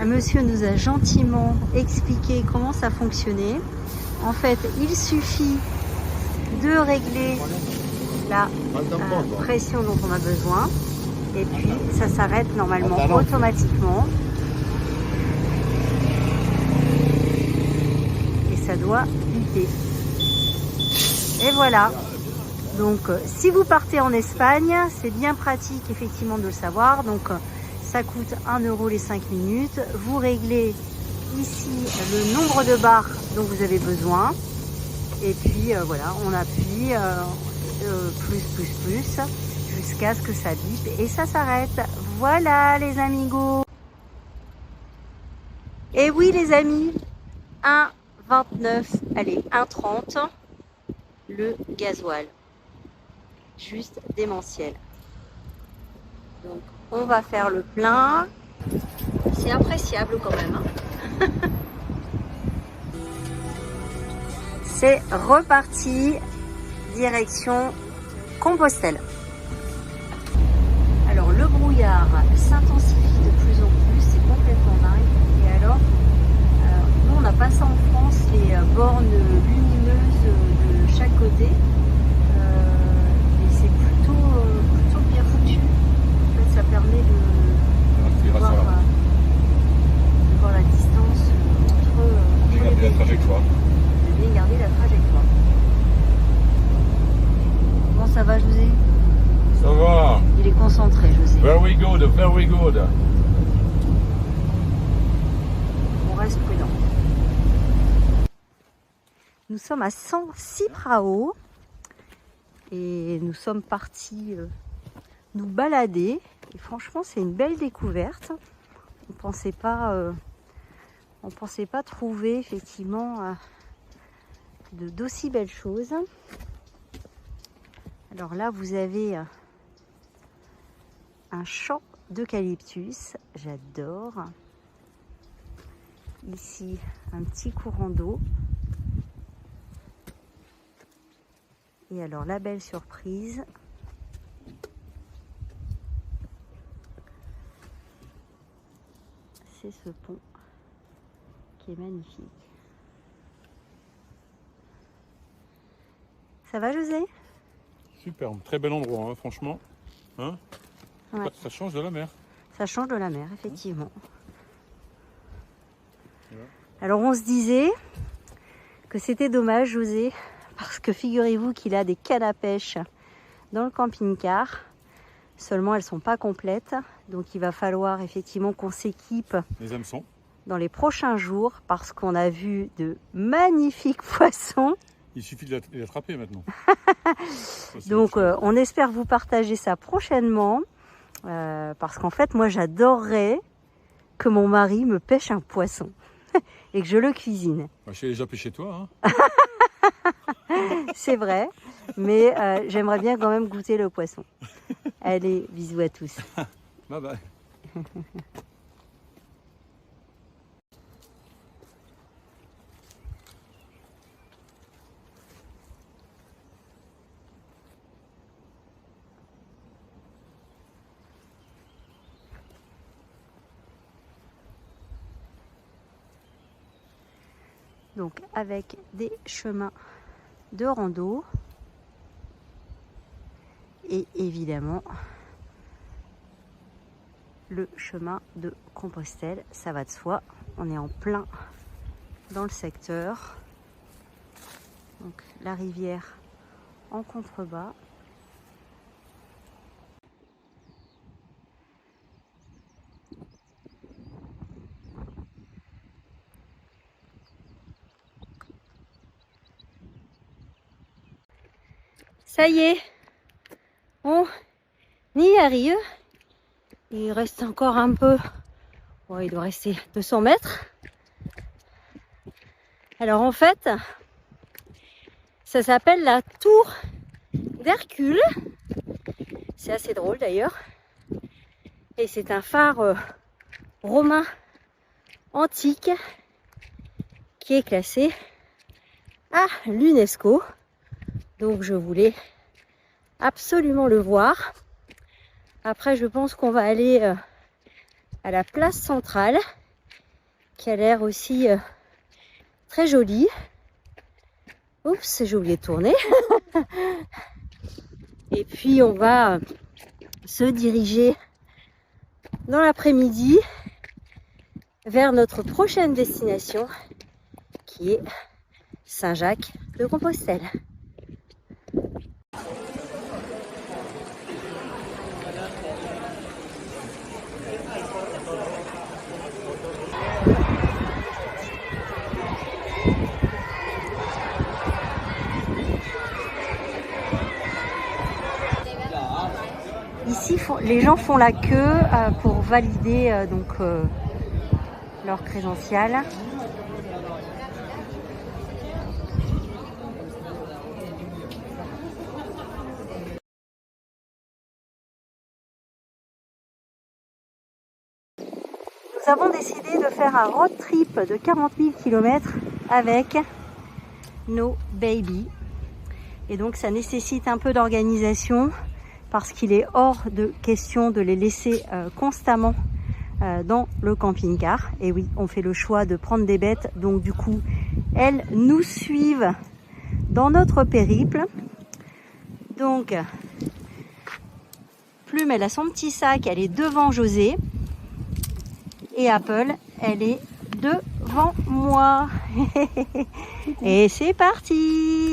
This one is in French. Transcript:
un monsieur nous a gentiment expliqué comment ça fonctionnait. En fait, il suffit de régler la pression dont on a besoin et puis ça s'arrête normalement automatiquement et ça doit buter. Et voilà. Donc si vous partez en Espagne, c'est bien pratique effectivement de le savoir. Donc ça coûte 1 € les 5 minutes. Vous réglez ici le nombre de barres dont vous avez besoin. Et puis voilà, on appuie plus jusqu'à ce que ça bip et ça s'arrête. Voilà les amigos. Et oui les amis, 1,29, allez 1,30 le gasoil. Juste démentiel. Donc on va faire le plein. C'est appréciable quand même. Hein. C'est reparti, direction Compostelle. Alors le brouillard s'intensifie de plus en plus, c'est complètement dingue. Et alors, nous on a passé en France les bornes lumineuses de chaque côté. Et c'est plutôt bien foutu. En fait, ça permet de voir la distance entre les véhicules. Trajectoire. De bien garder la trajectoire. Comment ça va, José? Ça va. Il est concentré, José. Very good, very good. On reste prudent. Nous sommes à San Ciprao et nous sommes partis nous balader. Et franchement, c'est une belle découverte. On pensait pas trouver effectivement d'aussi belles choses. Alors là, vous avez un champ d'eucalyptus, j'adore. Ici, un petit courant d'eau. Et alors, la belle surprise, c'est ce pont qui est magnifique. Ça va, José? Superbe, très bel endroit, hein, franchement. Hein, Ouais. ça change de la mer. Ça change de la mer, effectivement. Ouais. Alors, on se disait que c'était dommage, José, parce que figurez-vous qu'il a des cannes à pêche dans le camping-car. Seulement, elles ne sont pas complètes. Donc, il va falloir effectivement qu'on s'équipe Les hameçons. dans les prochains jours parce qu'on a vu de magnifiques poissons. Il suffit de les attraper maintenant. Donc, on espère vous partager ça prochainement. Parce qu'en fait, moi, j'adorerais que mon mari me pêche un poisson et que je le cuisine. Je suis déjà pêché toi. Hein. C'est vrai, mais j'aimerais bien quand même goûter le poisson. Allez, bisous à tous. Bye bye. Donc avec des chemins de rando et évidemment le chemin de Compostelle, ça va de soi, on est en plein dans le secteur. Donc la rivière en contrebas. Ça y est, on y arrive. Il reste encore un peu. Bon, il doit rester 200 mètres. Alors en fait, ça s'appelle la tour d'Hercule. C'est assez drôle d'ailleurs. Et c'est un phare romain antique qui est classé à l'UNESCO. Donc je voulais absolument le voir. Après je pense qu'on va aller à la place centrale qui a l'air aussi très jolie. Oups, j'ai oublié de tourner. Et puis on va se diriger dans l'après-midi vers notre prochaine destination qui est Saint-Jacques-de-Compostelle. Ici, les gens font la queue pour valider leur crédential. Nous avons décidé de faire un road trip de 40 000 km avec nos baby. Et donc ça nécessite un peu d'organisation parce qu'il est hors de question de les laisser constamment dans le camping-car. Et oui, on fait le choix de prendre des bêtes, donc du coup, elles nous suivent dans notre périple. Donc, Plume, elle a son petit sac, elle est devant José. Et Apple, elle est devant moi. Et c'est parti!